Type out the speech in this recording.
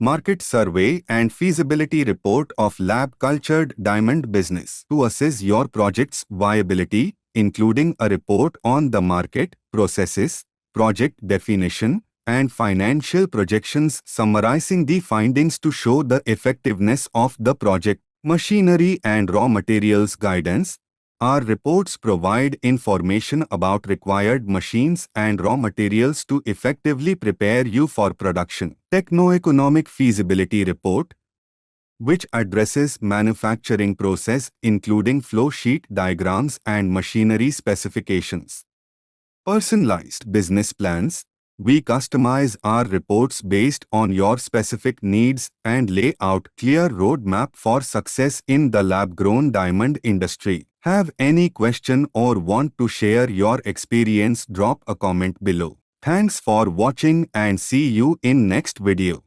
Market Survey and Feasibility Report of Lab-Cultured Diamond Business to assess your project's viability, including a report on the market, processes, project definition, and financial projections summarizing the findings to show the effectiveness of the project. Machinery and raw materials guidance. Our reports provide information about required machines and raw materials to effectively prepare you for production. Techno-economic feasibility report, which addresses manufacturing process including flow sheet diagrams and machinery specifications. Personalized business plans. We customize our reports based on your specific needs and lay out clear roadmap for success in the lab-grown diamond industry. Have any question or want to share your experience? Drop a comment below. Thanks for watching and see you in next video.